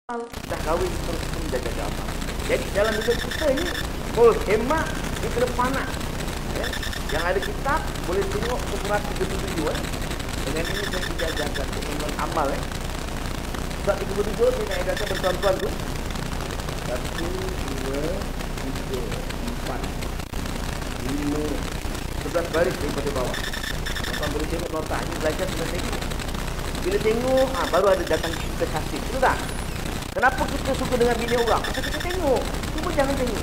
dah kahwin terus menjaga amal. Jadi dalam hidup kita ini hemat di kedepanan. Ya. Yang ada kitab boleh tengok surat 37 Dengan ini saya dijajarkan untuk amal Surat 37 saya nak edarkan bertuan-tuan tu. 1, 2, 3, 4, 5, 11 baris daripada bawah. Tuan boleh tengok nota ini, belajar sudah tengok. Bila tengok, baru ada datang cinta kasih. Betul tak? Kenapa kita suka dengan bini orang? Pasal kita tengok. Cuma jangan tengok.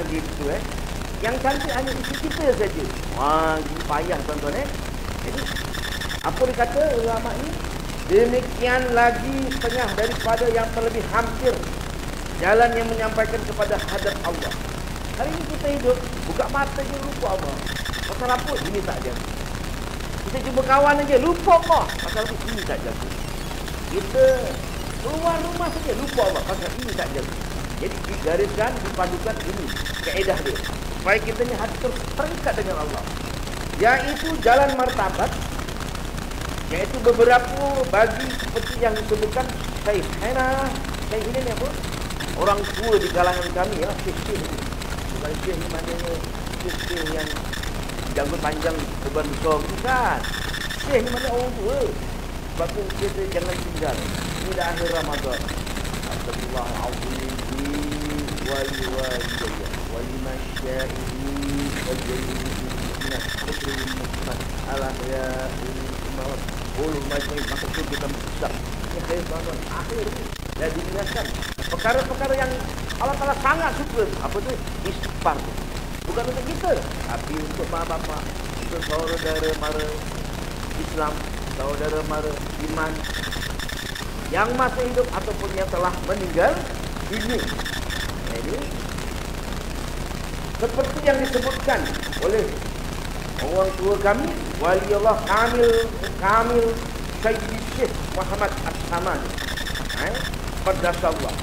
Gitu Yang cantik hanya isi kita saja. Ini payah tuan-tuan Jadi, apa dia kata ulama ni? Demikian lagi setengah daripada yang terlebih hampir jalan yang menyampaikan kepada hadap Allah. Hari ini kita hidup, buka mata je lupa Allah. Pasal apa? Ini tak jaga. Kita jumpa kawan aja lupa Allah. Pasal apa? Ini tak jaga. Kita keluar rumah saja lupa Allah. Pasal ini tak jaga. Jadi digariskan, dipadukan ini kaedah dia. Supaya kita ni hati terus terikat dengan Allah. Yaitu jalan martabat. Yaitu beberapa bagi seperti yang disebutkan Syekhina. Syekhina ni apa? Orang tua di kalangan kami Syekh ni. Bukan Syekh ni maknanya Syekh yang janggut panjang beban besar. Bukan. Syekh ni maknanya orang tua. Sebab tu kita jangan tinggal. Ini dah akhir Ramadan. Astagfirullahaladzim. Wal-walidayah wal-masyaihi wal-jahilin muslimin al-ahya'i mawad ulul majmai. Maka tu kita mengucap ini akhir Ramadan. Akhir ni dah diingatkan perkara-perkara yang Allah Ta'ala sangat suka. Apa tu? Istighfar tu. Bukan untuk kita, tapi untuk mak-bapak, untuk saudara-mara Islam, saudara-mara iman yang masih hidup ataupun yang telah meninggal dunia. Jadi seperti yang disebutkan oleh orang tua kami, Wali Allah Kamil Sayyidi Syekh Muhammad As-Samani, Qaddasallah,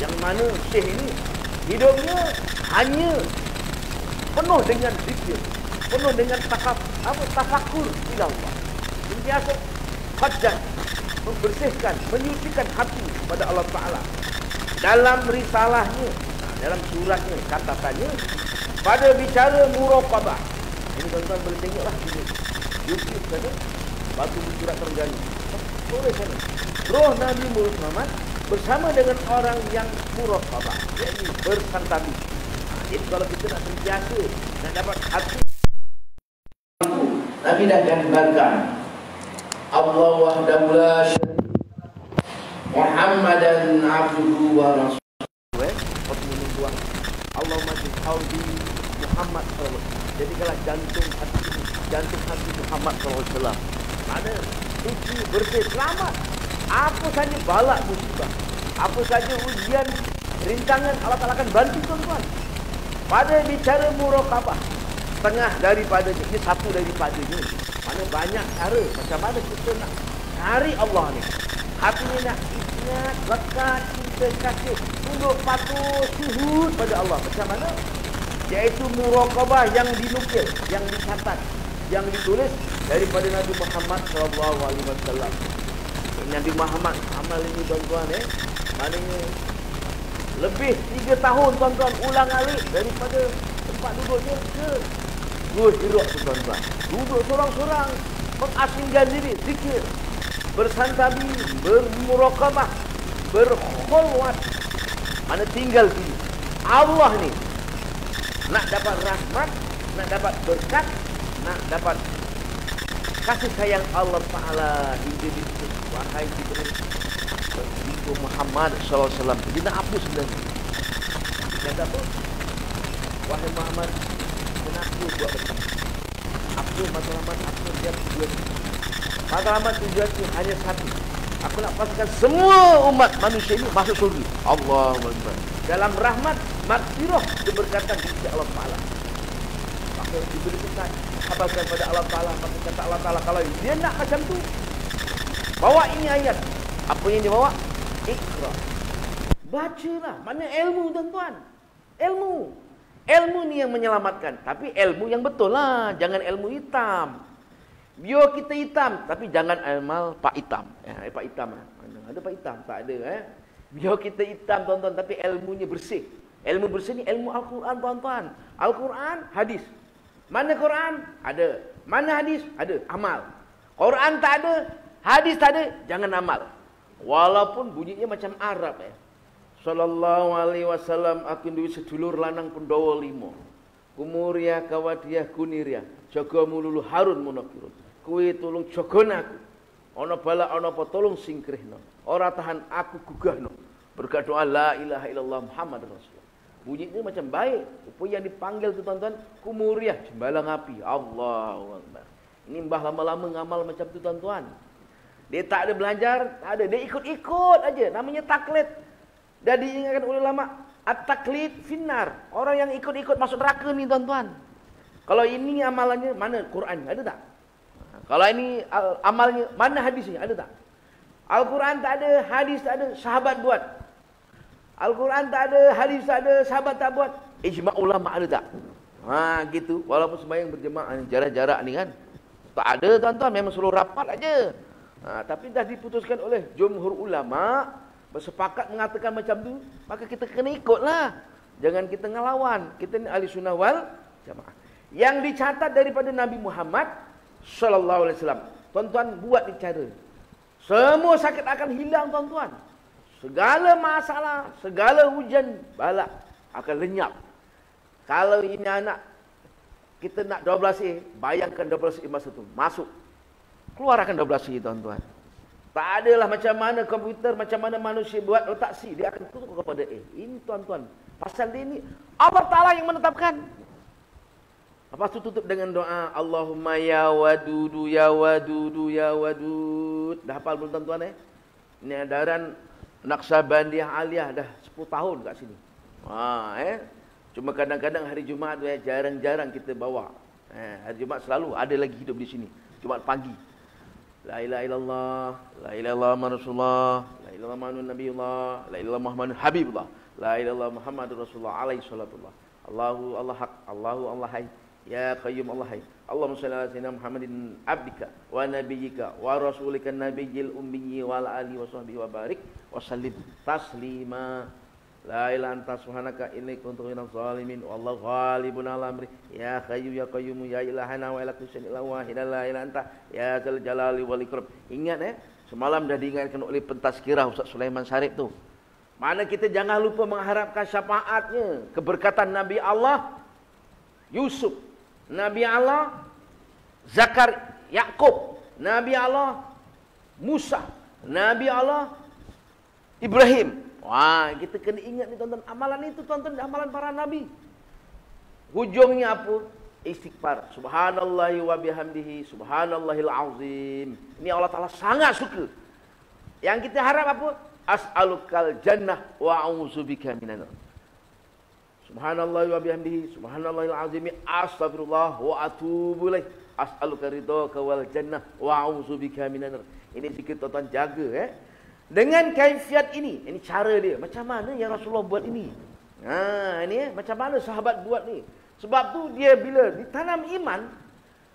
yang mana Syekh ini hidupnya hanya penuh dengan zikir, penuh dengan tafakur ila Allah. Biasa qaddas, membersihkan, menyucikan hati kepada Allah Ta'ala. Dalam risalahnya, dalam suratnya, katakannya pada bicara muraqabah. Ini tuan-tuan boleh tengoklah di YouTube sana, Batu Surat Terengganu. Boleh sana. Roh Nabi Muhammad bersama dengan orang yang muraqabah, iaitu bersantabi. Jadi kalau kita nak sentiasa nak dapat hati itu, Nabi dah gambarkan Allah wahdahu la syarika Muhammadan abduhu wa rasuluh. Allahumma ja'alni Muhammad sallallahu alaihi wasallam. Jadi kalau jantung hati Muhammad sallallahu alaihi wasallam ada suci, bersih, selamat. Apa saja bala musibah, apa saja ujian, rintangan, Allah Ta'ala akan bantu tuan-tuan. Pada bicara muraqabah, setengah daripadanya, ini satu daripadanya. Mana banyak cara macam mana kita nak cari Allah ni. Hati ni nak ingat, lekat, cinta, kasih, tunduk, patuh, syuhud pada Allah. Macam mana? Iaitu muraqabah yang dinukil, yang dicatat, yang ditulis daripada Nabi Muhammad SAW. Nabi Muhammad amal ini tuan-tuan maknanya lebih 3 tahun tuan-tuan ulang alik daripada tempat duduknya ke Hiraq tu tuan-tuan. Duduk sorang-sorang, mengasingkan diri, zikir, bersantabi, bermuraqabah, berkhulwat. Mana tinggal sini. Allah ni nak dapat rahmat, nak dapat berkat, nak dapat kasih sayang Allah Ta'ala hingga di wahai Jibril Muhammad SAW. Dia nak hapus sebenarnya. Dia kata apa? Wahai Muhammad, kenapa buat macam ni? Apa matlamat, apa dia tujuan? Matlamat tujuan itu hanya satu. Aku nak pastikan semua umat manusia ini masuk surga. Allahumma barik. Dalam rahmat, maghfirah, keberkatan di sisi Allah Ta'ala. Maka diberi kesan, khabarkan pada Allah Ta'ala. Maka kata Allah Ta'ala, kalau dia nak macam tu, bawa ini ayat. Apa yang dia bawa? Iqra. Bacalah. Mana ilmu tuan-tuan? Ilmu ni yang menyelamatkan. Tapi ilmu yang betul lah. Jangan ilmu hitam. Biar kita hitam. Tapi jangan amal pak hitam. Pak hitam lah. Ada pak hitam? Tak ada Biar kita hitam tuan-tuan, tapi ilmunya bersih. Ilmu bersih ni ilmu Al-Quran tuan-tuan. Al-Quran, hadis. Mana Quran? Ada. Mana hadis? Ada. Amal. Quran tak ada, hadis tak ada, jangan amal. Walaupun bunyinya macam Arab Sallallahu alaihi wasallam aku duit sedulur lanang Pendawa 5. Kumuria kawadiah kuniria. Jaga mululu harun munakirun. Kuwi tolong jaga aku. Ana bala ana apa tolong singkrihno. Ora tahan aku gugahno. Berkat doa la ilaha illallah Muhammadur Rasulullah. Bunyinya macam baik. Apa yang dipanggil tu tuan-tuan, kumuriah, jembalang api. Allahu Akbar. Ini mbah lama-lama ngamal macam tu tuan-tuan. Dia tak ada belajar, tak ada. Dia ikut-ikut aja. Namanya taklid. Dah diingatkan oleh ulama, at-taklid finnar. Orang yang ikut-ikut masuk neraka ni tuan-tuan. Kalau ini amalannya, mana Quran? Ada tak? Kalau ini amalnya, mana hadisnya? Ada tak? Al-Quran tak ada, hadis tak ada, sahabat buat. Al-Quran tak ada, hadis tak ada, sahabat tak buat. Ijma' ulama ada tak? Gitu. Walaupun sembahyang berjemaah ni, jarak-jarak ni kan. Tak ada tuan-tuan, memang suruh rapat aja. Tapi dah diputuskan oleh jumhur ulama, bersepakat mengatakan macam tu, maka kita kena ikutlah. Jangan kita ngelawan. Kita ni ahli sunnah wal jamaah. Yang dicatat daripada Nabi Muhammad sallallahu alaihi wasallam. Tuan-tuan buat ni cara. Semua sakit akan hilang tuan-tuan. Segala masalah, segala hujan balak akan lenyap. Kalau ini anak kita nak 12A, bayangkan 12A masa tu masuk. Keluarkan 12A tuan-tuan. Tak adalah macam mana komputer, macam mana manusia buat otak C, dia akan tutup kepada A. Ini tuan-tuan, pasal dia ini Allah Ta'ala yang menetapkan. Lepas tu tutup dengan doa Allahumma ya wadudu ya wadudu ya wadud. Dah hafal belum tuan-tuan Ini edaran Naqsabandiyah Aliyah dah 10 tahun kat sini. Cuma kadang-kadang hari Jumaat tu jarang-jarang kita bawa. Hari Jumaat selalu ada lagi hidup di sini. Jumaat pagi. La ilaha illallah, la ilaha illallah Rasulullah, la ilaha illallah Nabiullah, la ilaha Muhammadur Habibullah, la ilaha Muhammadur Rasulullah alaihi salatullah. Allahu Allah haq, Allahu Allah hai. Ya Qayyum Allah hai. Allahumma shalli ala sayyidina Muhammadin abdika wa nabiyyika wa rasulika nabiyil ummiyyi wa ala alihi wa sahbihi wa barik wa sallim taslima. La ilaha anta subhanaka inni kuntu minaz zalimin wallahu ghalibun ala amri. Ya Hayyu ya Qayyum ya ilahana wa la ilaha illa wahidan la ilaha anta ya dzal jalali wal ikram. Ingat semalam dah diingatkan oleh pentazkirah Ustaz Sulaiman Syarif tu. Mana kita jangan lupa mengharapkan syafaatnya, keberkatan Nabi Allah Yusuf, Nabi Allah Yakub, Nabi Allah Musa, Nabi Allah Ibrahim. Kita kena ingat ni tuan-tuan. Amalan itu tuan-tuan, amalan para nabi. Hujungnya apa? Istighfar. Subhanallahi wa bihamdihi, subhanallahil azim. Ini Allah Ta'ala sangat suka. Yang kita harap apa? As'alukal jannah wa a'udzubika minan nar. Subhanallahi wa bihamdihi, subhanallahil azim. Astagfirullah wa atubu ilaih. As'aluka ridhaka wal jannah wa a'udzubika minan nar. Ini zikir tuan-tuan jaga Dengan kaifiat ini cara dia. Macam mana yang Rasulullah buat ini? Ini macam mana sahabat buat ni? Sebab tu dia bila ditanam iman,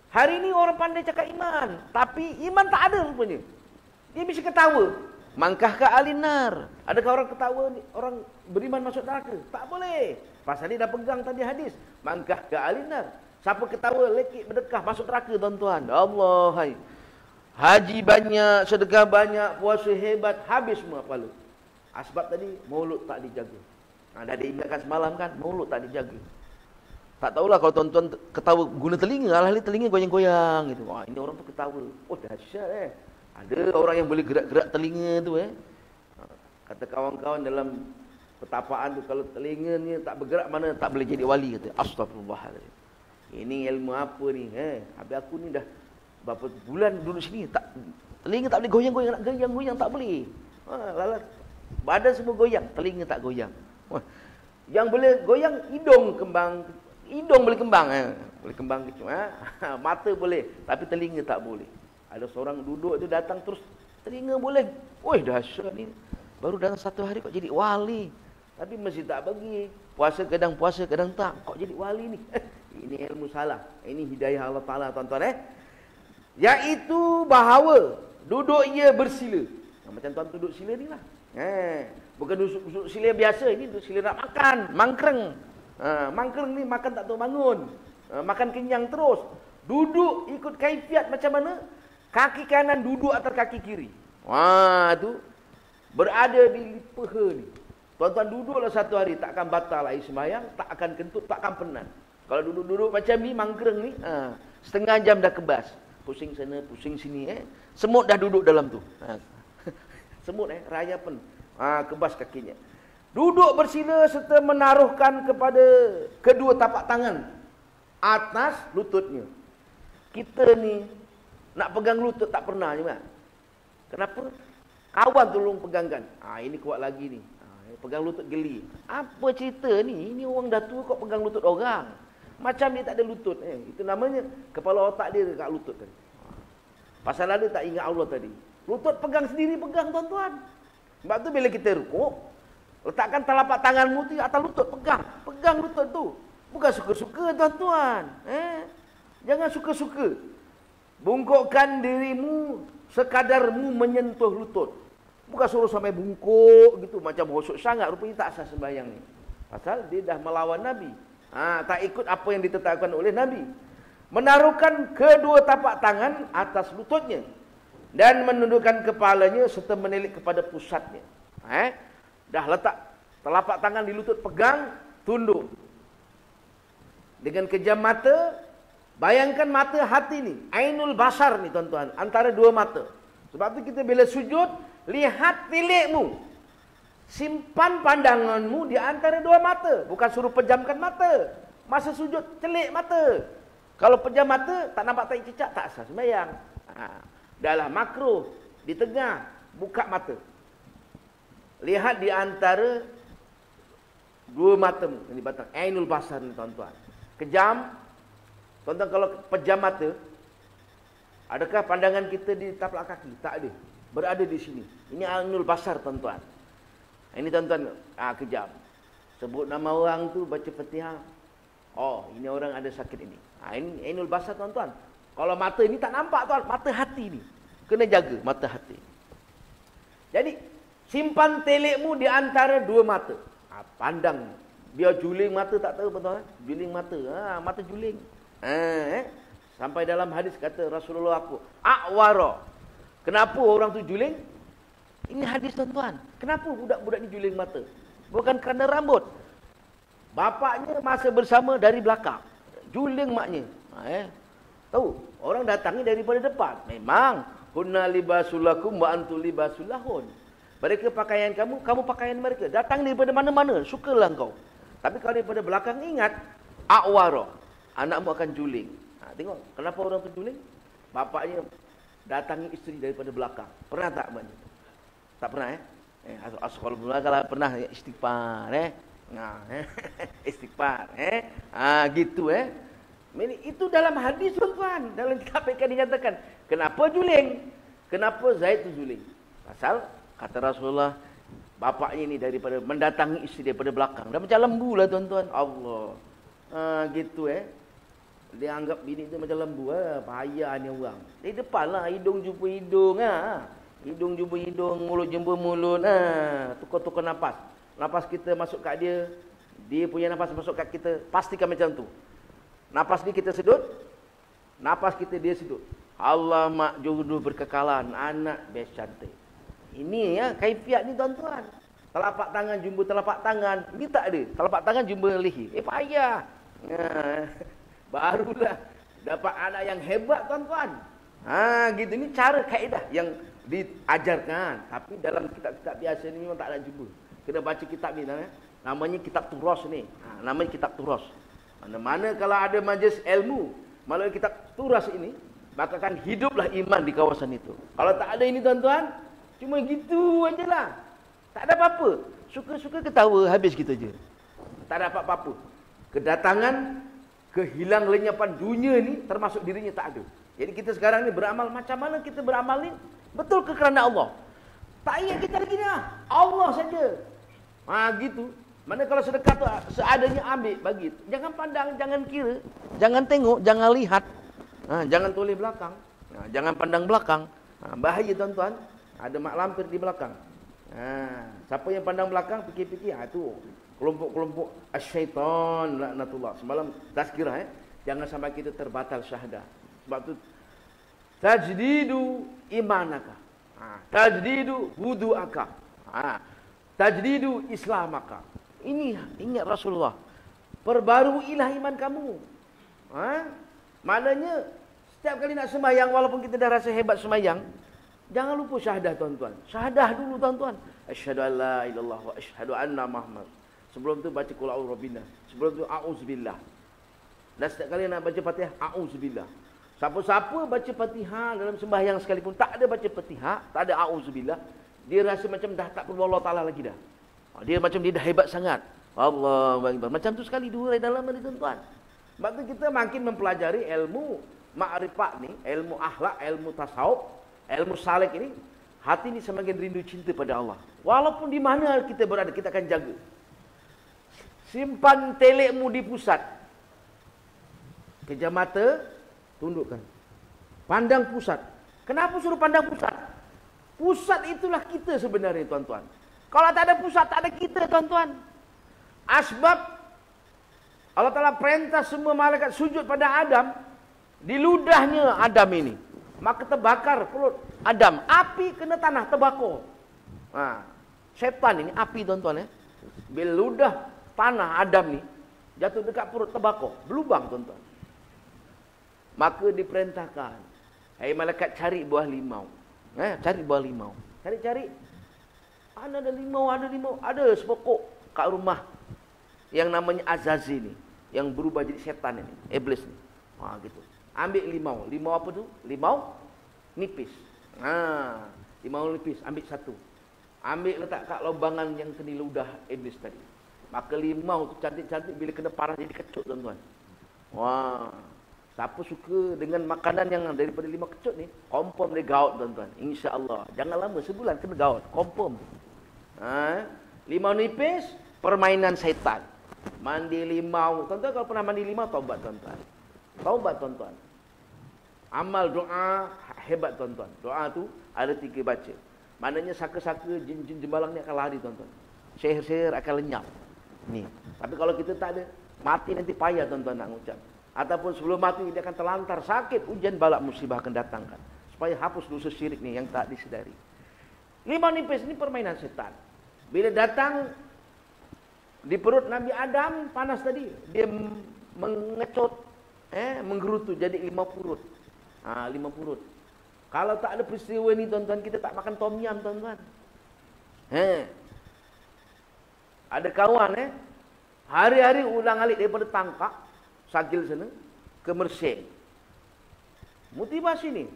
hari ni orang pandai cakap iman, tapi iman tak ada rupanya. Dia mesti ketawa. Mangkahkah alinar? Adakah orang ketawa ni, orang beriman masuk neraka? Tak boleh. Pasal dia dah pegang tadi hadis. Mangkahkah alinar? Siapa ketawa, lekik, berdekah masuk neraka tuan-tuan. Allah hai. Haji banyak, sedekah banyak, puasa hebat, habis semua pahala. Sebab tadi mulut tak dijaga. Dah diingatkan semalam kan, mulut tak dijaga. Tak tahulah kalau tuan-tuan ketawa guna telinga, alih-alih telinga goyang-goyang gitu. Ini orang tu ketawa. Oh dahsyat Ada orang yang boleh gerak-gerak telinga tu Kata kawan-kawan dalam pertapaan tu, kalau telinga ni tak bergerak mana tak boleh jadi wali kata. Astagfirullahaladzim. Ini ilmu apa ni? Habis aku ni dah berapa bulan duduk sini, telinga tak boleh goyang-goyang, nak goyang-goyang tak boleh. Badan semua goyang, telinga tak goyang. Yang boleh goyang hidung boleh kembang, boleh kembang gitu. Mata boleh, tapi telinga tak boleh. Ada seorang duduk tu datang terus telinga boleh. Dahsyat ni. Baru dalam 1 hari kok jadi wali. Tapi mesti tak bagi. Puasa kadang tak. Kok jadi wali ni? Ini ilmu salah. Ini hidayah Allah Ta'ala tuan-tuan Iaitu bahawa duduk ia bersila. Macam tuan duduk sila ni lah. Bukan duduk sila biasa, ini duduk sila nak makan, mangkreng. Mangkreng ni makan tak tahu bangun. Makan kenyang terus. Duduk ikut kaifiat macam mana? Kaki kanan duduk atas kaki kiri. Wah, tu berada di peha ni. Tuan-tuan duduklah satu hari, tak akan batal air sembahyang, tak akan kentut, tak akan penat. Kalau duduk-duduk macam ni, mangkreng ni, setengah jam dah kebas. Pusing sana, pusing sini. Semut dah duduk dalam tu. Semut raya pun. Kebas kakinya. Duduk bersila serta menaruhkan kepada kedua tapak tangan atas lututnya. Kita ni nak pegang lutut tak pernah juga. Kenapa? Kawan tolong pegangkan. Ini kuat lagi ni. Pegang lutut geli. Apa cerita ni? Ini orang dah tua kok pegang lutut orang. Macam dia tak ada lutut. Itu namanya kepala otak dia dekat lutut tadi. Pasal ada tak ingat Allah tadi. Lutut pegang sendiri, pegang tuan-tuan. Sebab tu bila kita rukuk, letakkan telapak tanganmu tu atas lutut, pegang. Pegang lutut tu. Bukan suka-suka tuan-tuan. Jangan suka-suka. Bungkukkan dirimu sekadarmu menyentuh lutut. Bukan suruh sampai bungkuk gitu, macam hosok sangat. Rupanya tak sah sembahyang ni. Pasal dia dah melawan Nabi. Tak ikut apa yang ditetapkan oleh Nabi. Menaruhkan kedua tapak tangan atas lututnya. Dan menundukkan kepalanya serta menilik kepada pusatnya. Dah letak telapak tangan di lutut, pegang, tunduk. Dengan kejam mata, bayangkan mata hati ni, ainul basar ni tuan-tuan, antara dua mata. Sebab tu kita bila sujud, lihat tilikmu. Simpan pandanganmu di antara dua mata. Bukan suruh pejamkan mata. Masa sujud, celik mata. Kalau pejam mata, tak nampak tai cicak, tak sah sembahyang. Dahlah makruh, di tengah, buka mata. Lihat di antara dua matamu. Ini batang ainul basar ni tuan-tuan. Kejam. Tuan-tuan kalau pejam mata, adakah pandangan kita di tapak kaki? Tak ada. Berada di sini. Ini ainul basar tuan-tuan. Ini tuan-tuan, kejam. Sebut nama orang tu, baca Fatihah. Ini orang ada sakit ini. Ini ainul basar tuan-tuan. Kalau mata ini tak nampak tuan, mata hati ni. Kena jaga mata hati. Jadi, simpan telikmu di antara dua mata. Pandang. Biar juling mata tak tahu tuan-tuan. Juling mata. Mata juling. Sampai dalam hadis kata Rasulullah aku, A'wara. Kenapa orang tu juling? Ini hadis tuan-tuan. Kenapa budak-budak ni juling mata? Bukan kerana rambut. Bapaknya masa bersama dari belakang. Juling maknya. Tahu, orang datangnya daripada depan. Memang hunna libasulakum wa antum libasulahun. Mereka pakaian kamu, kamu pakaian mereka. Datang daripada mana-mana, sukalah kau. Tapi kalau daripada belakang, ingat a'wara. Anakmu akan juling. Tengok, kenapa orang tu juling? Bapaknya datangi isteri daripada belakang. Pernah tak maknya? Tak pernah Asqalullah kalau pernah istighfar istighfar gitu Itu dalam hadis tuan-tuan. Dalam kitab PK dinyatakan. Kenapa juling? Kenapa Zaid tu juling? Pasal kata Rasulullah, bapaknya ni daripada mendatangi isteri daripada belakang. Dah macam lembu lah tuan-tuan. Allah. Gitu Dia anggap bini tu macam lembu. Payah ni orang. Dari depan lah. Hidung jumpa hidung. Hidung jumpa hidung. Mulut jumpa mulut. Tukar-tukar nafas. Nafas kita masuk kat dia. Dia punya nafas masuk kat kita. Pastikan macam tu. Nafas ni kita sedut. Nafas kita dia sedut. Allah mak jodoh berkekalan. Anak best cantik. Ini kaifiat ni tuan-tuan. Telapak tangan jumpa telapak tangan. Ini tak ada. Telapak tangan jumpa leher. Payah. Barulah dapat anak yang hebat tuan-tuan. Gitu. Ini cara kaedah yang diajarkan. Tapi dalam kitab-kitab biasa ni memang tak nak jumpa. Kena baca kitab ni. Namanya kitab Turos ni. Namanya kitab Turos. Mana-mana kalau ada majlis ilmu melalui kitab Turas ini, maka akan hiduplah iman di kawasan itu. Kalau tak ada ini tuan-tuan, cuma gitu aja lah. Tak ada apa-apa. Suka-suka ketawa, habis gitu je. Tak ada apa-apa. Kedatangan, kehilang lenyapan dunia ni, termasuk dirinya tak ada. Jadi kita sekarang ni beramal, macam mana kita beramal ni? Betul ke kerana Allah? Tak ingat kita lagi ni lah. Allah saja. Gitu. Mana kalau sedekah tu seadanya ambil, bagi. Jangan pandang, jangan kira. Jangan tengok, jangan lihat. Jangan toleh belakang. Jangan pandang belakang. Bahaya tuan-tuan. Ada mak lampir di belakang. Siapa yang pandang belakang fikir-fikir, itu kelompok-kelompok asyaitan laknatullah. Semalam tazkirah jangan sampai kita terbatal syahadah. Sebab tu tajdidu imanaka. Tajdidu wudu'aka. Tajdidu islamaka. Ini ingat Rasulullah. Perbaruilah iman kamu. Maknanya setiap kali nak sembahyang, walaupun kita dah rasa hebat sembahyang, jangan lupa syahadah tuan-tuan. Syahadah dulu tuan-tuan. Asyhadu an la ilaha illallah wa asyhadu anna Muhammad. Sebelum tu baca qul a'udzu birabbin nas. Sebelum tu a'udzubillah. Dan setiap kali nak baca Fatihah, a'udzubillah. Siapa-siapa baca Fatihah dalam sembahyang sekalipun tak ada baca Fatihah, tak ada a'udzubillah, dia rasa macam dah tak perlu Allah Taala lagi dah. Dia macam dia dah hebat sangat. Allahu akbar. Macam tu sekali dua dalam ni tuan-tuan. Sebab tu kita makin mempelajari ilmu ma'rifat ni, ilmu akhlak, ilmu tasawuf, ilmu saleh ini, hati ni semakin rindu cinta pada Allah. Walaupun di mana kita berada, kita akan jaga. Simpan telekmu di pusat. Kejam mata, tundukkan. Pandang pusat. Kenapa suruh pandang pusat? Pusat itulah kita sebenarnya tuan-tuan. Kalau tak ada pusat, tak ada kita tuan-tuan. Asbab Allah Ta'ala perintah semua malaikat sujud pada Adam. Di ludahnya Adam ini, maka terbakar perut Adam. Api kena tanah, terbakar. Setan ini api tuan-tuan. Bila ludah tanah Adam ni jatuh dekat perut, terbakar, berlubang tuan-tuan. Maka diperintahkan, hai malaikat, cari buah limau. Cari buah limau. Cari-cari. Ada limau, ada sepokok kat rumah yang namanya Azazi ni, yang berubah jadi setan ini, iblis ni. Gitu. Ambil limau. Limau apa tu? Limau nipis. Limau nipis, ambil satu. Ambil letak kat lubangan yang kena ludah iblis tadi. Maka limau tu cantik-cantik, bila kena parah jadi kecut tuan-tuan. Siapa suka dengan makanan yang daripada limau kecut ni, confirm dia gaut tuan-tuan. InsyaAllah. Jangan lama, sebulan kena gaut. Confirm. Limau nipis, permainan syaitan. Mandi limau. Tuan-tuan kalau pernah mandi limau, taubat tuan-tuan. Taubat tuan-tuan. Amal doa hebat tuan-tuan. Doa tu ada 3 baca. Maknanya saka-saka jin-jin jembalang ni akan lari tuan-tuan. Sihir-sihir akan lenyap. Ni. Tapi kalau kita tak ada, mati nanti payah tuan-tuan nak ucap. Ataupun sebelum mati dia akan terlantar, sakit, ujian balak musibah akan datangkan. Supaya hapus dosa syirik ni yang tak disedari. Limau nipis ni permainan setan. Bila datang di perut Nabi Adam, panas tadi, dia mengecut, menggerutu jadi 5 purut. 5 purut. Kalau tak ada peristiwa ni tuan-tuan, kita tak makan tom yum tuan-tuan. Ada kawan hari-hari ulang-alik daripada Tangkak, Sagil sana, ke Mersing. Motivasi ni.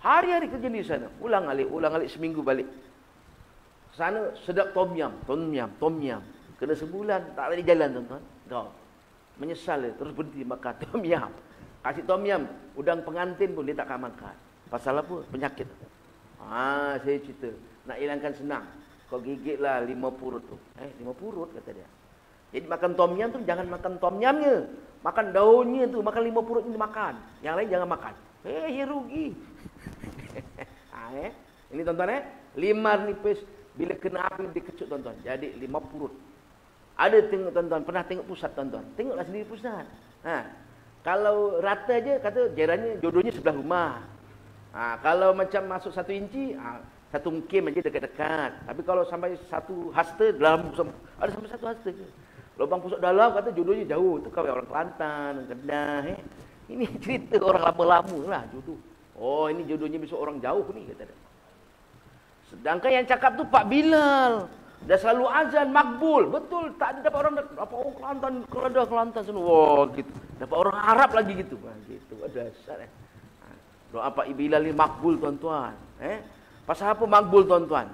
Hari-hari kerja di sana, ulang-alik seminggu balik. Sana sedap tom yum. Kena sebulan tak lagi jalan tuan-tuan. Kau menyesal dia, terus berhenti makan tom yum. Kasih tom yum, udang pengantin pun dia tak akan makan. Pasal apa? Penyakit. Saya cerita, nak hilangkan senang. Kau gigitlah 5 purut tu. 5 purut kata dia. Jadi makan tom yum tu jangan makan tom yumnya, makan daunnya tu, makan 5 purut ni makan. Yang lain jangan makan. Rugi. Ini tuan-tuan limau nipis bila kena api dikecut tuan-tuan. Jadi 5 purut. Ada tengok tuan-tuan, pernah tengok pusat tuan-tuan. Tengoklah sendiri pusat. Kalau rata je kata jirannya jodohnya sebelah rumah. Kalau macam masuk 1 inci, 1 mukim aja dekat-dekat. Tapi kalau sampai 1 hasta dalam, ada sampai 1 hasta ke. Lubang pusat dalam kata jodohnya jauh. Tu kau orang Kelantan, Kedah. Ini cerita orang lama-lama lah jodoh. Oh, ini jodohnya besok orang jauh ni kata dia. Sedangkan yang cakap tu Pak Bilal. Dah selalu azan makbul. Betul, tak ada dapat orang Kelantan, Kelantan semua. Wah, gitu. Dapat orang Arab lagi gitu. Gitu. Dasar doa Pak Bilal ni makbul tuan-tuan. Pasal apa makbul tuan-tuan?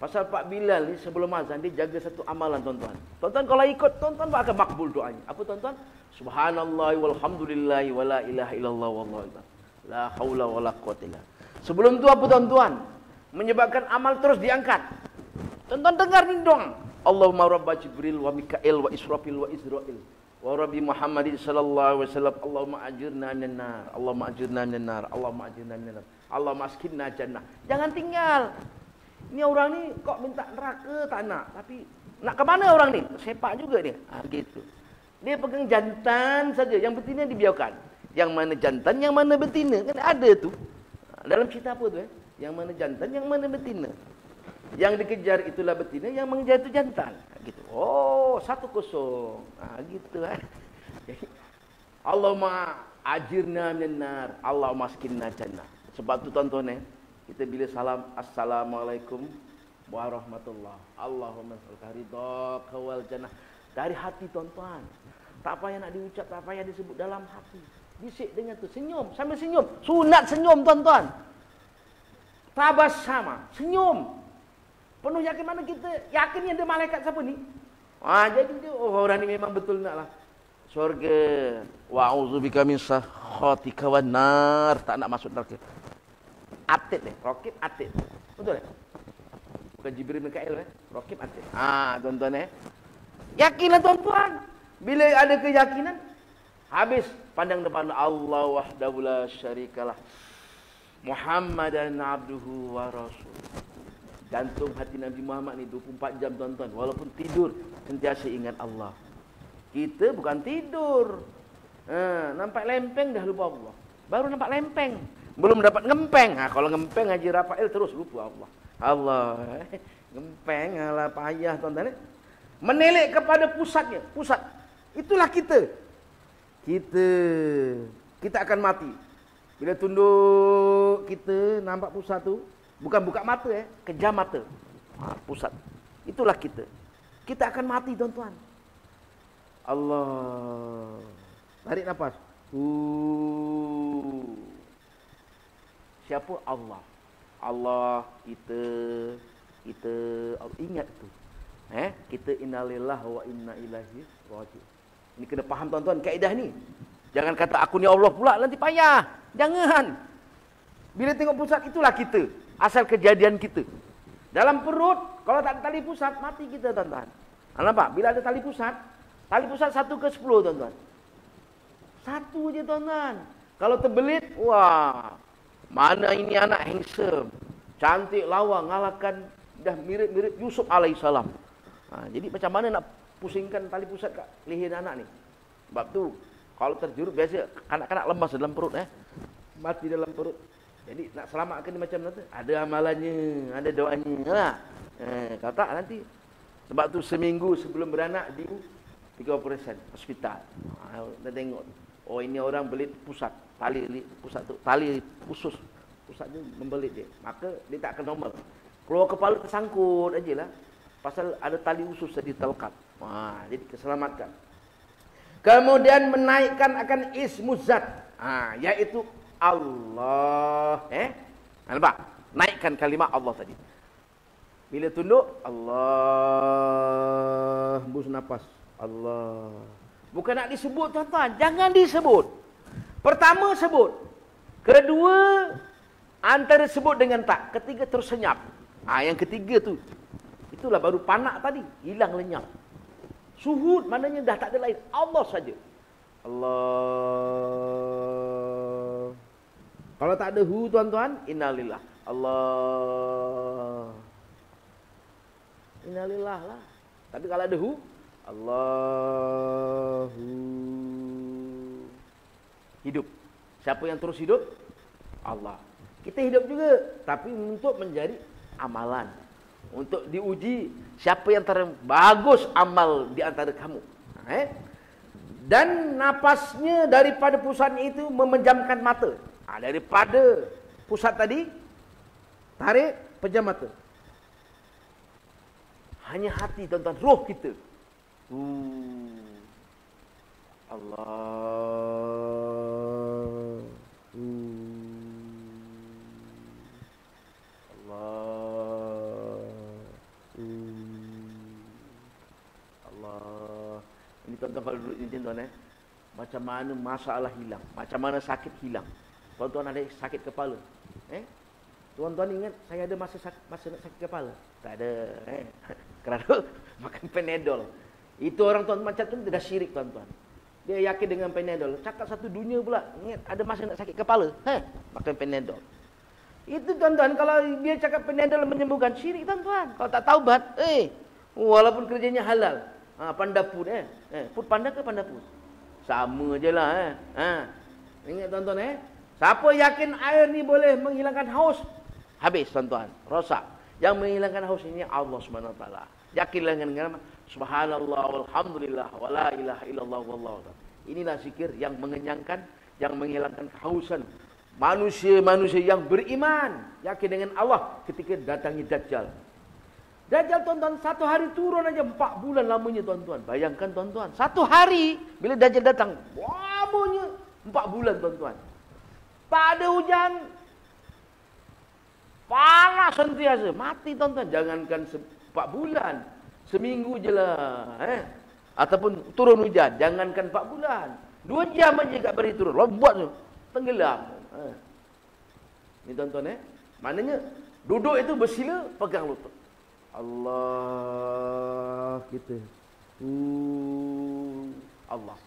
Pasal Pak Bilal ni sebelum azan dia jaga satu amalan tuan-tuan. Tuan-tuan kalau ikut tuan-tuan akan makbul doanya. Apa tuan-tuan? Subhanallah walhamdulillah wala ilaha illallah wallahu akbar. La haula wala quwwata illa. Sebelum tu apa tuan-tuan? Menyebabkan amal terus diangkat. Tuan-tuan dengar ni dong. Allahumma rabba Jibril wa Mikail wa Israfil wa Israil wa rabbi Muhammadin sallallahu alaihi wasallam. Allahumma ajirna minan nar. Allahumma ajirna minan nar. Allahumma ajirna minan nar. Allahumma askinna jannah. Jangan tinggal. Ini orang ni kok minta neraka tak nak. Tapi nak ke mana orang ni? Sepak juga dia. Gitu. Dia pegang jantan saja. Yang betina dibiarkan. Yang mana jantan, yang mana betina. Kan ada tu. Dalam cerita apa tu Yang mana jantan, yang mana betina. Yang dikejar itulah betina, yang mengejar itu jantan. Gitu. Oh, 1-0. Gitu Jadi, Allahumma ajirna minan nar, Allahumma askinna jannah. Sebab tu tuan-tuan kita bila salam assalamualaikum warahmatullah. Allahumma ridhaka wal jannah. Dari hati tuan-tuan. Tak payah nak diucap, tak payah disebut, dalam hati. Bisik dengan tu, senyum, sambil senyum. Sunat senyum tuan-tuan. Tabassama, senyum. Penuh yakin, mana kita yakin ada malaikat siapa ni? Jadi dia, orang ni memang betul naklah syurga. Wa'udzubika min sakhatika wan nar. Tak nak masuk neraka. Atid Raqib Atid. Betul Bukan Jibril Mikail Raqib Atid. Tuan-tuan yakinlah tuan-tuan. Bila ada keyakinan, habis pandang depan Allah wahdahu la syarikalah. Muhammadan abduhu wa rasul. Jantung hati Nabi Muhammad ni 24 jam tuan-tuan. Walaupun tidur, sentiasa ingat Allah. Kita bukan tidur. Nampak lempeng dah lupa Allah. Baru nampak lempeng, belum dapat ngempeng. Kalau ngempeng Haji Rafael terus lupa Allah. Allah. Ngempeng ala payah tuan-tuan. Menelik kepada pusatnya. Pusat. Itulah kita. Kita akan mati. Bila tunduk kita nampak pusat tu, bukan buka mata kejam mata. Pusat. Itulah kita. Kita akan mati tuan-tuan. Allah. Tarik nafas. Siapa? Allah. Allah kita ingat tu. Kita innalillahi wa inna ilaihi raji'un. Ini kena faham tuan-tuan kaedah ni. Jangan kata aku ni Allah pula nanti payah. Jangan. Bila tengok pusat, itulah kita. Asal kejadian kita. Dalam perut, kalau tak ada tali pusat, mati kita tuan-tuan. Nampak? Bila ada tali pusat 1/10 tuan-tuan. 1 je tuan-tuan. Kalau terbelit, wah, mana ini anak handsome, cantik, lawa, ngalahkan dah mirip-mirip Yusuf alaihissalam. Jadi macam mana nak pusingkan tali pusat kat leher anak ni? Sebab tu kalau terjerup biasa kanak-kanak lemas dalam perut mati dalam perut. Jadi nak selamatkan dia macam mana tu? Ada amalannya, ada doanya. Kalau tak nanti. Sebab tu seminggu sebelum beranak dia pergi operasi hospital. Dah tengok. Oh, ini orang belit pusat, tali pusat tu, tali usus pusat tu membelit dia. Maka dia tak akan normal. Keluar kepala tersangkut ajalah. Pasal ada tali usus tadi terlekat. Jadi keselamatkan. Kemudian menaikkan akan ismu zat. Yaitu Allah. Nampak? Naikkan kalimat Allah tadi. Bila tunduk, Allah. Hembus nafas. Allah. Bukan nak disebut tuan-tuan. Jangan disebut. Pertama sebut. Kedua, antara sebut dengan tak. Ketiga terus senyap. Yang ketiga tu. Itulah baru panak tadi. Hilang lenyap. Suhud maknanya dah tak ada lain. Allah saja. Allah. Kalau tak ada hu tuan-tuan, innalillah. Allah. Innalillah lah. Tapi kalau ada hu, Allahu. Hidup. Siapa yang terus hidup? Allah. Kita hidup juga, tapi untuk menjadi amalan. Untuk diuji siapa yang terbagus amal di antara kamu. Dan napasnya daripada pusat itu memejamkan mata. Daripada pusat tadi, tarik, pejam mata. Hanya hati tuan-tuan, roh kita. Allah. Allah. Ini tuan-tuan kalau duduk ini tuan macam mana masalah hilang, macam mana sakit hilang. Tuan-tuan ada sakit kepala, tuan-tuan ingat saya ada masa sakit kepala? Tak ada, kerana makan Panadol. Itu orang tuan macam tu dia dah syirik tuan-tuan. Dia yakin dengan Panadol. Cakap satu dunia pula, ingat ada masa nak sakit kepala, makan Panadol. Itu tuan-tuan, kalau dia cakap penendal menyembuhkan, syirik tuan-tuan. Kalau tak taubat, walaupun kerjanya halal. Pandaput put panda ke pandaput? Sama je lah Ingat tuan-tuan siapa yakin air ni boleh menghilangkan haus? Habis tuan-tuan, rosak. Yang menghilangkan haus ini Allah SWT. Yakinlah dengan subhanallah walhamdulillah wala ilaha illallah wallahu ta'ala. Inilah zikir yang mengenyangkan, yang menghilangkan kehausan manusia-manusia yang beriman, yakin dengan Allah ketika datangi Dajjal. Dajjal tuan-tuan, satu hari turun aja 4 bulan lamanya tuan-tuan. Bayangkan tuan-tuan, satu hari bila Dajjal datang, lamanya 4 bulan tuan-tuan. Tak ada hujan, panas sentiasa, mati tuan-tuan. Jangankan 4 bulan, seminggu je lah ataupun turun hujan, jangankan 4 bulan, 2 jam aja kat beri turun, lompat tu, tenggelam. Ni tuan-tuan maknanya duduk itu bersila, pegang lutut. Allah kita. Allah.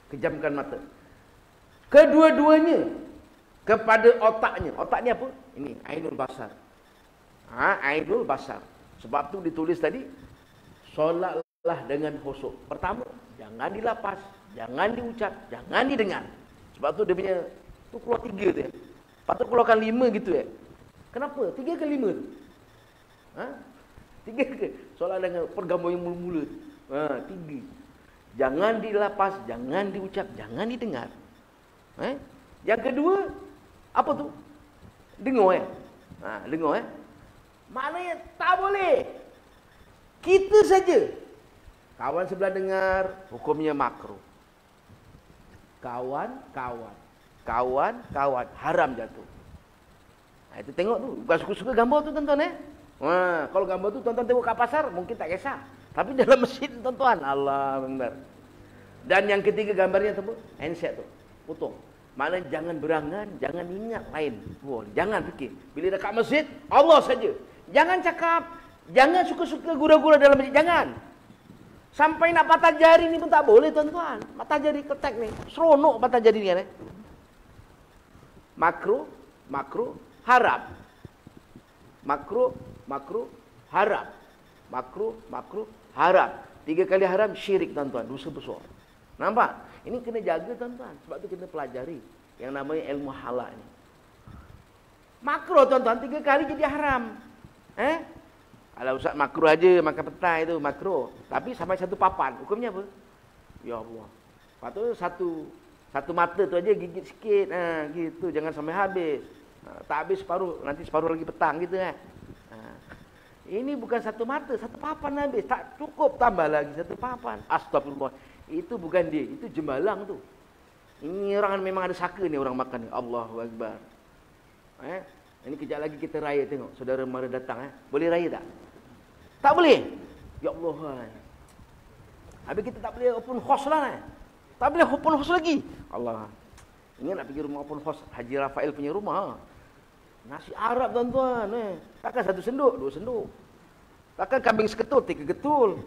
Kejamkan mata. Kedua-duanya kepada otaknya. Otak ni apa? Ini ainul basar. Ainul basar. Sebab tu ditulis tadi, solatlah dengan khusyuk. Pertama, jangan dilapas, jangan diucap, jangan didengar. Sebab tu dia punya tu keluar 3 tu Patut keluarkan 5 gitu Kenapa? 3 ke 5 tu? 3 ke? Solat dengan pergambang yang mula-mula. 3. Jangan dilapas, jangan diucap, jangan didengar. Yang kedua, apa tu? Dengar dengar maknanya tak boleh. Kita saja. Kawan sebelah dengar, hukumnya makruh. Kawan-kawan, haram jatuh. Itu tengok tu, bukan suka-suka gambar tu tuan-tuan kalau gambar tu tuan-tuan tengok kat pasar, mungkin tak kisah. Tapi dalam masjid tuan-tuan, Allah Akbar. Dan yang ketiga gambarnya tu, handset tu, potong. Maknanya jangan berangan, jangan ingat lain. Jangan fikir. Bila dekat masjid, Allah saja. Jangan cakap, jangan suka-suka gura-gura dalam masjid, jangan. Sampai nak patah jari ni pun tak boleh tuan-tuan. Patah jari ketek ni, seronok patah jari ni Makruh, haram. Makruh, haram. Makruh, haram. 3 kali haram, syirik tuan-tuan, dosa besar. Nampak? Ini kena jaga tuan-tuan. Sebab tu kita pelajari yang namanya ilmu halal ni. Makruh tuan-tuan, 3 kali jadi haram. Kalau Ustaz makruh aja makan petai tu makruh. Tapi sampai 1 papan, hukumnya apa? Ya Allah. Lepas tu satu mata tu aja gigit sikit, gitu, jangan sampai habis. Tak habis separuh, nanti separuh lagi petang gitu Ini bukan 1 mata, 1 papan habis, tak cukup, tambah lagi 1 papan. Astagfirullah. Itu bukan dia, itu jembalang tu. Ini orang memang ada saka ni orang makan ni. Allahu Akbar. Ini kejap lagi kita raya, tengok saudara mara datang Boleh raya tak? Tak boleh. Ya Allah. Habis kita tak boleh open house lah Tak boleh open house lagi. Allah. Ingat nak pergi rumah open house Haji Rafael punya rumah. Nasi Arab tuan-tuan Takkan 1 senduk, 2 senduk. Takkan kambing seketul, 3 ketul.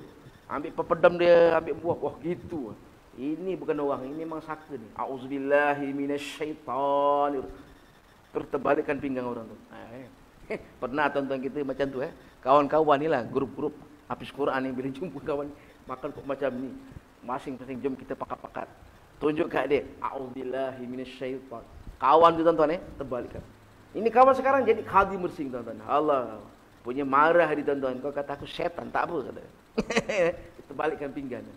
Ambil pepedam dia, ambil buah. Wah gitu. Ini bukan orang, ini memang saka ni. A'udzubillahi minasyaitanir. Terus terbalikkan pinggang orang tu. Pernah tuan-tuan kita macam tu Kawan-kawan ni lah, grup-grup habis Quran ni, bila jumpa kawan makan kok macam ni, masing-masing jom kita pakat-pakat. Tunjuk kat dia, a'udzubillahi minasyaitan. Kawan tu tuan-tuan terbalikkan. Ini kawan sekarang jadi khadi mersing tuan-tuan. Allah punya marah di tuan-tuan. Kau kata aku setan, tak apa kata. Terbalikkan pinggan.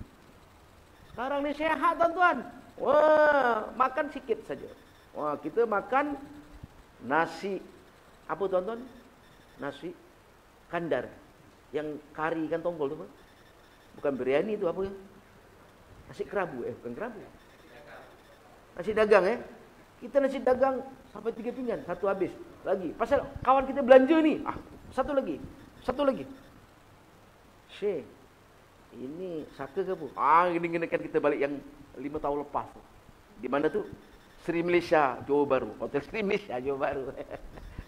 Sekarang ni sehat tuan-tuan. Wah, makan sikit saja. Wah, kita makan nasi apa tuan-tuan? Nasi kandar. Yang kari ikan tongkol tu apa? Bukan biryani tu apa? Nasi kerabu bukan kerabu. Nasi dagang Kita nasi dagang sampai 3 pinggan, 1 habis. Lagi. Pasal kawan kita belanja ni. Satu lagi. Syekh, ini saka ke apa? Ini kenakan kita balik yang 5 tahun lepas tu. Di mana tu? Sri Malaysia, Johor Bahru. Hotel Sri Malaysia, Johor Bahru.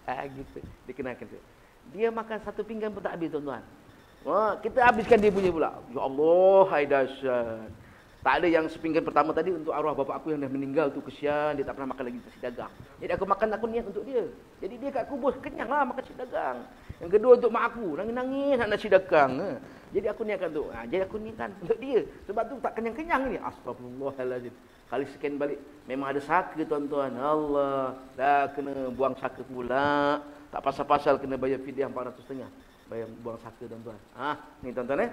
Gitu. Dikenakan tu. Dia makan 1 pinggan pun tak habis tuan-tuan. Wah, kita habiskan dia punya pula. Ya Allah, hai dahsyat. Tak ada yang sepinggan pertama tadi untuk arwah bapak aku yang dah meninggal tu, kesian dia tak pernah makan lagi nasi dagang. Jadi aku makan, aku niat untuk dia. Jadi dia kat kubur kenyang lah makan nasi dagang. Yang kedua untuk mak aku, nangis-nangis nak nasi dagang. Jadi aku niatkan tu. Jadi aku niatkan untuk dia. Sebab tu tak kenyang-kenyang ni. Astagfirullahalazim. Kali sekian balik memang ada saka tuan-tuan. Allah, dah kena buang saka pula. Tak pasal-pasal kena bayar fidyah 400 setengah. Bayar buang saka tuan-tuan. Ni tuan-tuan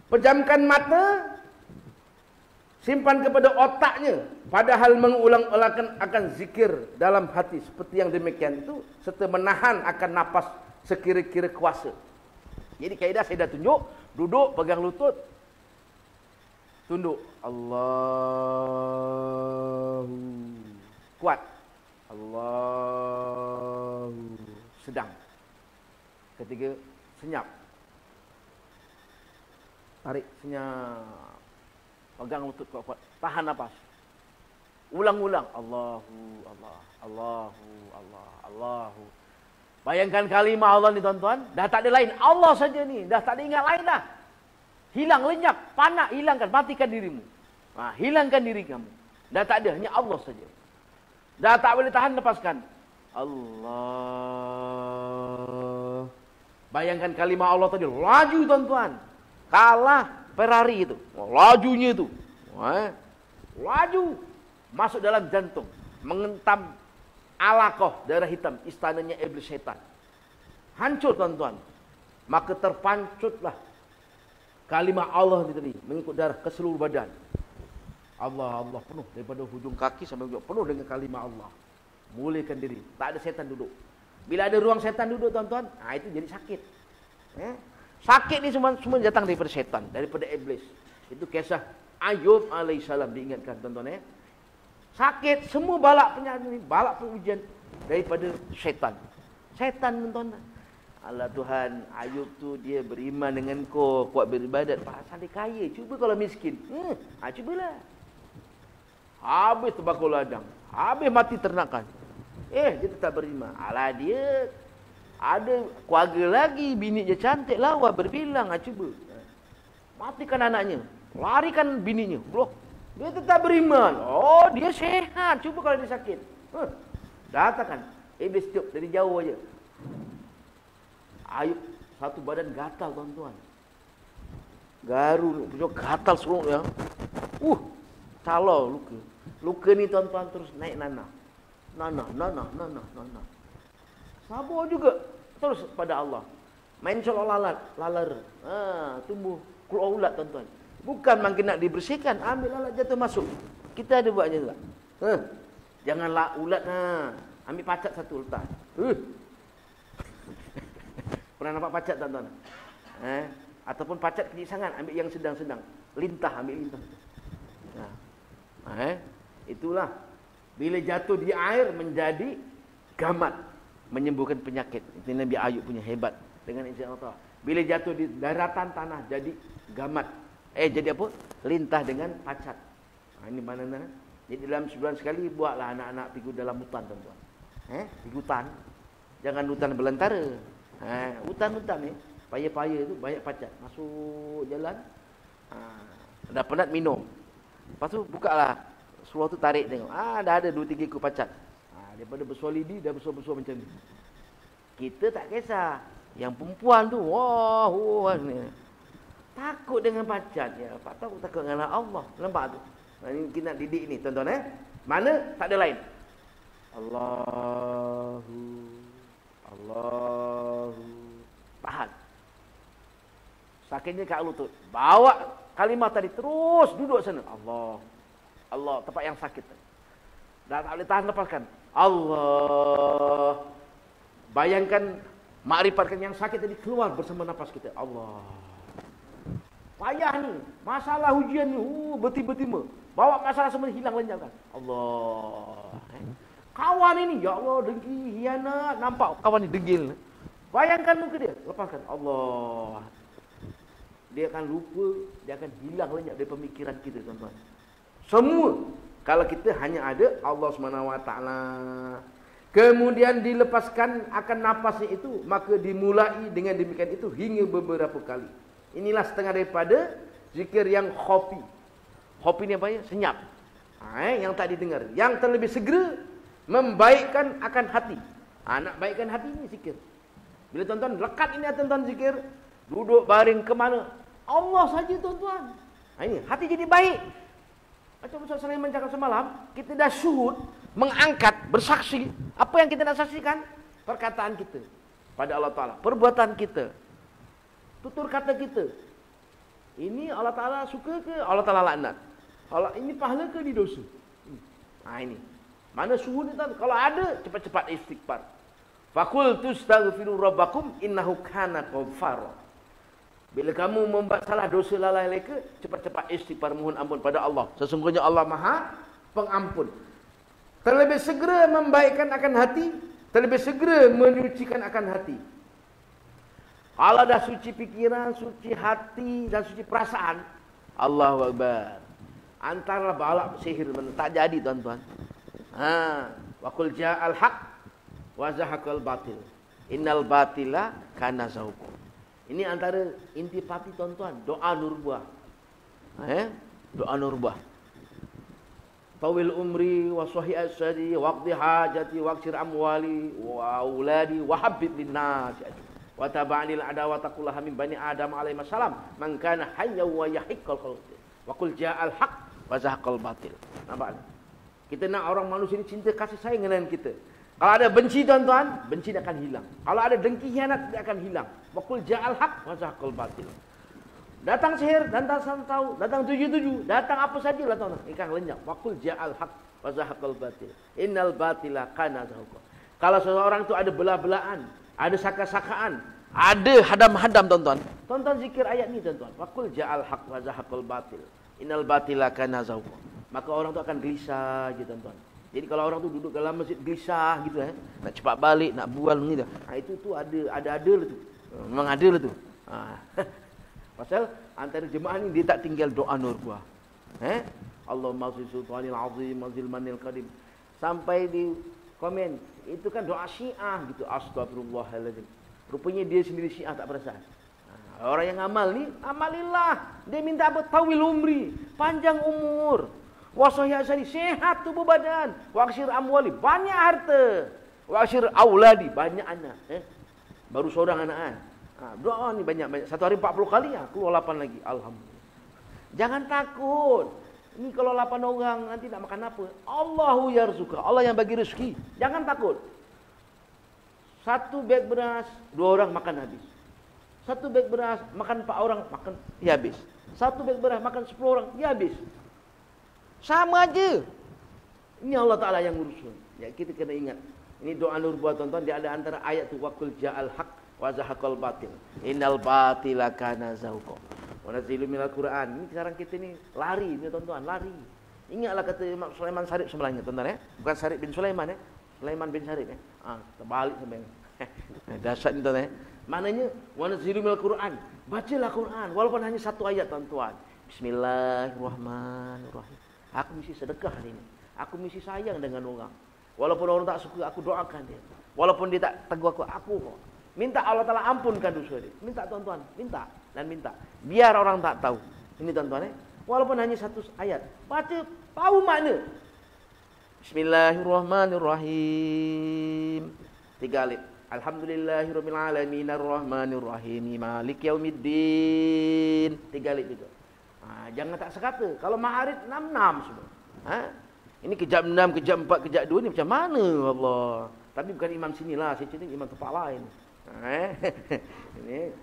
Pejamkan mata, simpan kepada otaknya, padahal mengulang-ulangkan akan zikir dalam hati seperti yang demikian itu, serta menahan akan napas sekira-kira kuasa. Jadi kaedah saya dah tunjuk, duduk pegang lutut, tunduk, Allahu kuat, Allahu sedang. Ketiga, senyap, tarik senyap, pegang lutut kuat-kuat, tahan nafas, ulang-ulang, Allahu Allah, Allahu Allah, Allahu. Bayangkan kalimah Allah ni tuan-tuan, dah tak ada lain, Allah saja ni, dah tak ada ingat lain dah. Hilang, lenyap, panak, hilangkan, matikan dirimu. Hilangkan diri kamu. Dah tak ada, hanya Allah saja. Dah tak boleh tahan, lepaskan. Allah. Bayangkan kalimah Allah tadi, laju tuan-tuan. Kalah Ferrari itu, lajunya itu, laju masuk dalam jantung, mengentam alaqah, darah hitam, istananya iblis syaitan, hancur tuan-tuan. Maka terpancutlah kalimah Allah tadi, mengikut darah ke seluruh badan. Allah, Allah penuh daripada hujung kaki sampai hujung, penuh dengan kalimah Allah. Mulakan diri, tak ada setan duduk. Bila ada ruang setan duduk tuan-tuan, itu jadi sakit. Sakit ni semua datang daripada syaitan, daripada iblis. Itu kisah Ayub alaihissalam, diingatkan tuan-tuan Sakit, semua balak penyakit, balak ujian daripada syaitan. Syaitan tuan-tuan. Allah Tuhan, Ayub tu dia beriman dengan kau, kuat beribadat, pasal dia kaya. Cuba kalau miskin. Cubalah. Habis tembakau ladang, habis mati ternakan. Dia tetap beriman. Alah dia ada keluarga lagi, bini dia cantik, lawa berbilang, cuba. Matikan anaknya, larikan bininya. Loh, dia tetap beriman. Oh, dia sehat. Cuba kalau dia sakit. Datangkan. Iblis tiup dari jauh aja. Ayub satu badan gatal tuan-tuan. Garu, gatal seluruh ya. Calau luka. Luka ni tuan-tuan terus naik nanah. Nanah. Sabar juga terus pada Allah. Main colok lalar. Tumbuh keluar ulat tuan-tuan. Bukan makin nak dibersihkan, ambil lalat jatuh masuk. Kita ada buatnya juga. Janganlah ulat ambil pacat satu letak. Pernah nampak pacat tuan-tuan? Ataupun pacat kecil sangat, ambil yang sedang-sedang. Ambil lintah. Itulah bila jatuh di air menjadi gamat, menyembuhkan penyakit. Itu Nabi Ayub punya hebat dengan izin Allah. Bila jatuh di daratan tanah jadi gamat. Jadi apa? Lintah dengan pacat. Ini mana-mana. Jadi dalam sebulan sekali buatlah anak-anak pergi dalam hutan tuan-tuan. Pergi hutan. Jangan hutan belantara. Hutan-hutan ni, paya-paya tu banyak pacat. Masuk jalan. Dah penat minum. Lepas tu bukalah seluar tu, tarik tengok. Dah ada 2-3 ekor pacat. Daripada besar lidi dah besar-besar macam ni. Kita tak kisah. Yang perempuan tu, takut dengan pacat ya. Takut dengan Allah. Nampak tu? Ini kita nak didik ni tuan-tuan Mana? Tak ada lain. Allahu. Tahan. Sakitnya kat lutut. Bawa kalimah tadi terus duduk sana. Allah, tempat yang sakit. Dah tak boleh tahan, lepaskan. Allah. Bayangkan, makrifatkan yang sakit tadi keluar bersama nafas kita. Allah. Payah ni, masalah ujian ni, bertiba-tiba. Bawa masalah semua hilang lenyapkan. Allah. Kawan ini, ya Allah, dengki, hianat. Nampak kawan ni degil. Bayangkan muka dia, lepaskan. Allah. Dia akan lupa, dia akan hilang lenyap dari pemikiran kita tuan-tuan. Semua. Kalau kita hanya ada Allah SWT. Kemudian dilepaskan akan nafasnya itu, maka dimulai dengan demikian itu hingga beberapa kali. Inilah setengah daripada zikir yang khafi, Hopi ni apa ya? Senyap. Yang tak didengar. Yang terlebih segera membaikkan akan hati. Nak baikkan hati ni zikir. Bila tuan-tuan lekat ini tuan-tuan zikir, duduk baring ke mana? Allah saja tuan-tuan. Ini hati jadi baik. Macam Ustaz Sulaiman cakap semalam, kita dah syuhud, mengangkat, bersaksi. Apa yang kita nak saksikan? Perkataan kita pada Allah Ta'ala. Perbuatan kita. Tutur kata kita. Ini Allah Ta'ala suka ke Allah Ta'ala laknat? Allah ini pahala ke di dosa? Ini. Mana syuhud ni tuan? Kalau ada, cepat-cepat istighfar. Faqul tustaghfiru rabbakum innahu kana ghaffara. Bila kamu membuat salah dosa lalai leka, cepat-cepat istighfar mohon ampun pada Allah. Sesungguhnya Allah Maha Pengampun. Terlebih segera membaikkan akan hati, terlebih segera menyucikan akan hati. Kalau dah suci pikiran, suci hati dan suci perasaan, Allahu Akbar. Antara balak sihir tak jadi tuan-tuan. Wa qul ja'al haq wa zahaqal batil. Innal batila kana zahuqa. Ini antara intipati tuan-tuan, doa nurbuah. Doa nurbuah. Tawil umri wa sahih asadi waqdi hajati waqsir amwali wa auladi wa habib linnas. Wa tab'anil adawata kullaha min bani adam alaihi salam man kana hayya wa yahiqqal qawl. Wa qul ja'al haq wa zahaqal batil. Nampak? Kita nak orang manusia ini cinta kasih sayang dengan kita. Kalau ada benci tuan-tuan, benci dia akan hilang. Kalau ada dengki hianat, dia akan hilang. Waqul ja'al haq wa zahaqal batil. Datang sihir, datang santau, datang 77, datang apa sajalah tuan-tuan, ikan lenyap. Waqul ja'al haq wa zahaqal batil. Innal batila kana zahuqa. Kalau seseorang itu ada belah-belahan, ada saka-sakaan, ada hadam-hadam tuan-tuan. Tuan-tuan zikir ayat ni tuan-tuan. Waqul ja'al haq wa zahaqal batil. Innal batila kana zahuqa. Maka orang tu akan gelisah je tuan-tuan. Jadi kalau orang tu duduk dalam masjid gelisah gitu nak cepat balik, nak bual gitu. Itu tu ada lah tu. Memang ada lah tu. Pasal antara jemaah ni dia tak tinggal doa nurbuah. Allahumma zil sultanil azim wa zil manil qadim. Sampai di komen, itu kan doa Syiah gitu. Astagfirullahaladzim. Rupanya dia sendiri Syiah tak perasan. Orang yang amal ni, amalillah. Dia minta apa? Tawil umri, panjang umur. Wasahiyah sari, sehat tubuh badan. Waksir amwali, banyak harta. Waksir auladi, banyak anak. Baru seorang anak. Doa ni banyak-banyak. Satu hari 40 kali keluar 8 lagi. Alhamdulillah. Jangan takut. Ini kalau 8 orang nanti nak makan apa? Allahu yarzuqa. Allah yang bagi rezeki. Jangan takut. 1 beg beras, 2 orang makan habis. 1 beg beras, makan 4 orang, makan, ya habis. 1 beg beras, makan 10 orang, ya habis. Sama aja. Ini Allah Ta'ala yang urusun. Ya, kita kena ingat. Ini doa nurbuah tuan-tuan. Dia ada antara ayat tu. Waqul ja'al haq wa zahaqal batil. Innal batila kana zahuqa. Wa nazilu minal Quran. Ini sekarang kita ni lari ni tuan-tuan. Lari. Ingatlah kata Imam Sulaiman Sarip sebenarnya tuan-tuan. Bukan Sarip bin Sulaiman. Sulaiman bin Sarip. Terbalik sampai. Dahsyat ni tuan-tuan. Maknanya wa nazilu minal Quran. Bacalah Quran. Walaupun hanya 1 ayat tuan-tuan. Bismillahirrahmanirrahim. Aku mesti sedekah hari ini. Aku mesti sayang dengan orang. Walaupun orang tak suka, aku doakan dia. Walaupun dia tak tegur aku kok. Minta Allah Ta'ala ampunkan dosa dia. Minta tuan-tuan. Minta dan minta. Biar orang tak tahu. Ini tuan-tuan. Walaupun hanya 1 ayat. Baca, tahu makna. Bismillahirrahmanirrahim. 3 alif. Alhamdulillahirabbil alamin arrahmanir rahim maliki yaumiddin. 3 alif itu. Jangan tak sekata. Kalau Ma'arij 6 semua. Ini kejap 6, kejap 4, kejap 2 ni macam mana Allah? Tapi bukan imam sinilah, saya cerita imam tempat lain.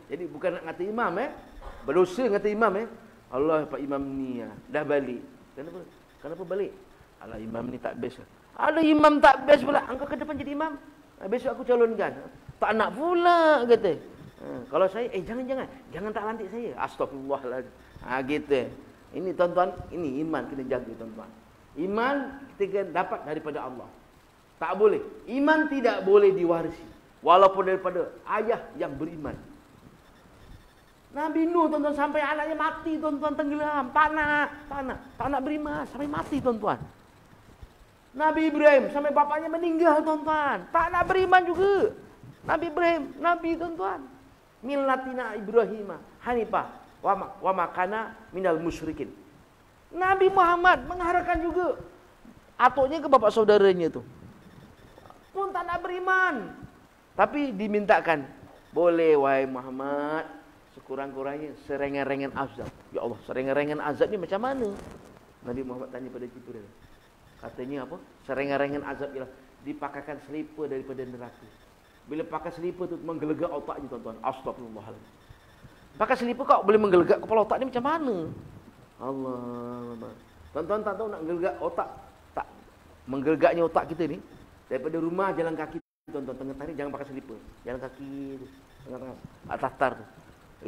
Jadi bukan nak kata imam berdosa kata imam Allah Pak Imam ni dah balik. Kenapa balik? Alah imam ni tak best. Ada imam tak best pula. Engkau ke depan jadi imam. Besok aku calonkan. Tak nak pula kata. Kalau saya jangan tak lantik saya. Astagfirullahaladzim. Gitu. Ini tuan-tuan, ini iman kena jaga tuan-tuan. Iman kita dapat daripada Allah. Tak boleh. Iman tidak boleh diwarisi. Walaupun daripada ayah yang beriman. Nabi Nuh tuan-tuan sampai anaknya mati tuan-tuan tenggelam. Tak nak beriman sampai mati tuan-tuan. Nabi Ibrahim sampai bapaknya meninggal tuan-tuan. Tak nak beriman juga. Nabi Ibrahim, Nabi tuan-tuan. Millatina Ibrahimah Hanifah wa makana minal musyrikin. Nabi Muhammad mengharapkan juga atuknya ke bapak saudaranya tu pun tak nak beriman. Tapi dimintakan, boleh wahai Muhammad, sekurang-kurangnya serengan-rengan azab. Ya Allah, serengan-rengan azab ni macam mana? Nabi Muhammad tanya pada Jibril. Katanya apa? Serengan-rengan azab ialah dipakaikan selipar daripada neraka. Bila pakai selipar tu menggelegak otaknya tuan-tuan. Astagfirullahaladzim. Pakai selipar kau boleh menggelegak kepala otak ni macam mana? Allah. Tuan-tuan tak tahu nak gelegak otak, tak menggelegaknya otak kita ni daripada rumah jalan kaki tuan-tuan tengah tarik jangan pakai selipar. Jalan kaki tu, tengah-tengah atas tar tu.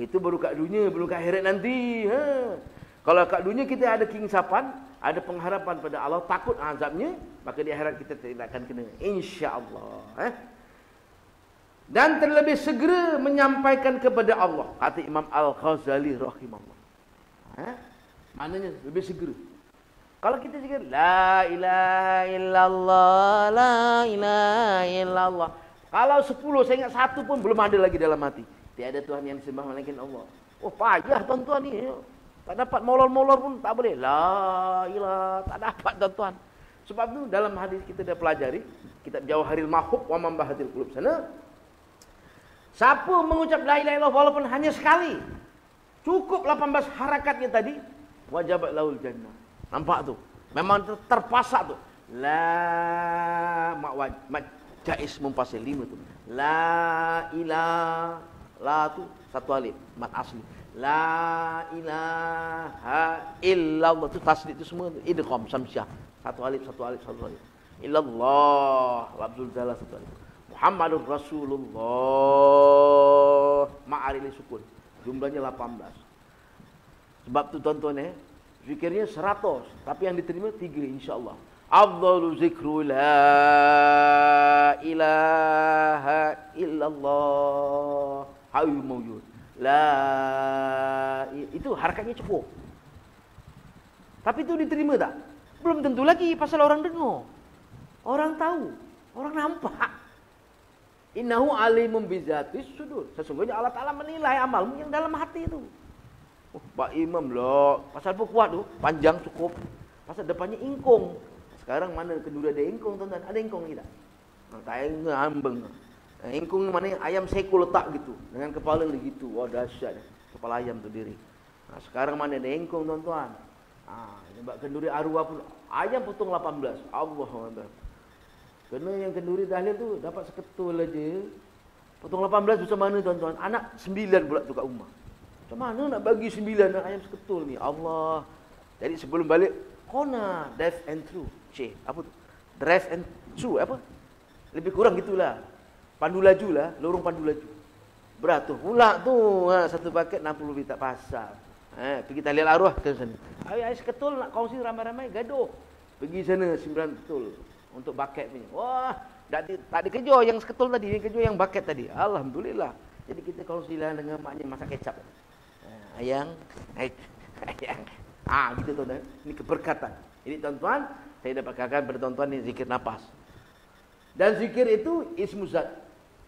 Itu baru kat dunia, belum kat akhirat nanti. Kalau kat dunia kita ada keinsapan, ada pengharapan pada Allah, takut azabnya, maka di akhirat kita tidak akan kena, insya-Allah. Dan terlebih segera menyampaikan kepada Allah, kata Imam Al-Ghazali rahimahullah. Maknanya lebih segera. Kalau kita zikir la ilaha illallah, la ilaha illallah. Kalau 10 saya ingat satu pun belum ada lagi dalam hati. Tiada Tuhan yang disembah melainkan Allah. Oh payah tuan-tuan ni. Tak dapat molor-molor pun tak boleh. La ilaha, tak dapat tuan-tuan. Sebab tu dalam hadis kita dah pelajari, kitab Jawharil Mahub wa Mambahatil Qulub sana. Siapa mengucap la ilaha illallah walaupun hanya sekali, cukup 18 harakatnya tadi, wajabat lahul jannah. Nampak tu? Memang terpasak tu. La jaiz mumpasil 5 tu. La ilaha, la tu satu alif, mat asli. La ilaha illallah tu tasdid tu semua tu idgham samsyah. Satu alif, satu alif, satu alif. Illallah, lafzul jalalah satu alif. Muhammadur Rasulullah ma'arili sukun. Jumlahnya 18. Sebab tu tuan-tuan zikirnya 100, tapi yang diterima 3 insya-Allah. Afdalu zikru la ilaha illallah hayyul mawjud. Itu harakatnya cukup. Tapi itu diterima tak? Belum tentu lagi, pasal orang dengar. Orang tahu, orang nampak. Innahu alimun bizatis sudur. Sesungguhnya Allah Taala menilai amalmu yang dalam hati itu. Pak Imam lah, pasal apa kuat tu? Panjang cukup. Pasal depannya ingkung. Sekarang mana kenduri ada ingkung tuan-tuan? Ada ingkung kita? Tak ambeng. Ingkung mana ayam seko letak gitu. Dengan kepala gitu. Wah dahsyat. Kepala ayam tu diri. Sekarang mana ada ingkung tuan-tuan? Sebab kenduri arwah pun. Ayam potong 18. Allah. Kena yang kenduri dahlia tu dapat seketul aja. Potong 18 macam mana tuan-tuan? Anak 9 pula tu kat rumah. Macam mana nak bagi 9 ayam seketul ni? Allah. Jadi sebelum balik, kona drive and through. Apa tu? Drive and through apa? Lebih kurang gitulah. Pandu laju lah, lorong pandu laju. Beratur pula tu. Satu paket 60 lebih tak pasal. Pergi tahlil arwah ke sana. Ayam seketul nak kongsi ramai-ramai, gaduh. Pergi sana 9 ketul untuk baket punya. Wah, tak dikejar yang seketul tadi, yang kejar yang baket tadi. Alhamdulillah. Jadi kita kongsilah dengan maknya masak kecap. Ayang. Gitu tuan-tuan. Ini keberkatan. Ini tuan-tuan, saya dapat katakan pada tuan-tuan ini zikir nafas. Dan zikir itu ismu zat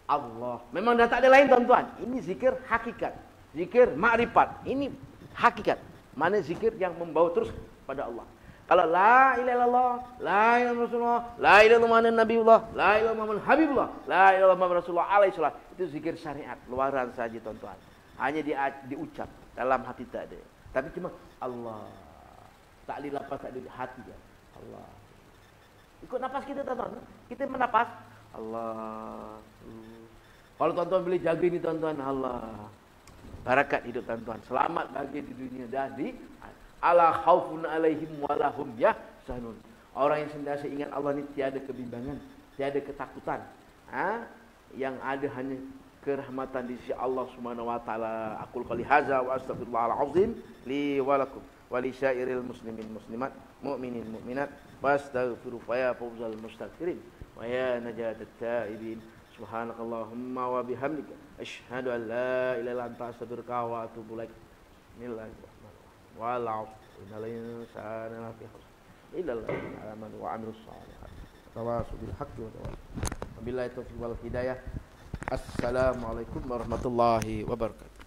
Allah. Memang dah tak ada lain tuan-tuan. Ini zikir hakikat. Zikir ma'rifat. Ini hakikat. Mana zikir yang membawa terus pada Allah. Kalau la ilaha illallah, la ilaha Rasulullah, la ilaha Muhammad Nabiullah, la ilaha Muhammad Habibullah, la ilaha Muhammad Rasulullah alaihi salam. Itu zikir syariat, luaran saja tuan-tuan. Hanya diucap, dalam hati tak ada. Tapi cuma Allah. Tak ada lapas, tak ada di hati je. Allah. Ikut nafas kita tuan-tuan. Kita menapas Allah. Kalau tuan-tuan boleh jaga ini tuan-tuan, Allah. Barakat hidup tuan-tuan. Selamat bahagia di dunia dan di ala khaufun alaihim walahum yahzanun. Orang yang sentiasa ingat Allah ni tiada kebimbangan, tiada ketakutan. Yang ada hanya kerahmatan di sisi Allah Subhanahu wa taala. Aqul qouli hadza wa astaghfirullahal azim li wa lakum wa li syairil muslimin muslimat mu'minin mu'minat wastaghfiru fa ya fawzal mustaghfirin wa ya najatat taibin. Subhanakallahumma wa bihamdika asyhadu an la ilaha illa anta astaghfiruka wa atubu ilaik. Bismillahirrahmanirrahim. Wal 'innal insana lafi khusr illa alladziina aamanu wa 'amilus shalihat. Tawassaw bil haqqi wa tawassaw. Wabillahi taufiq wal hidayah. Assalamualaikum warahmatullahi wabarakatuh.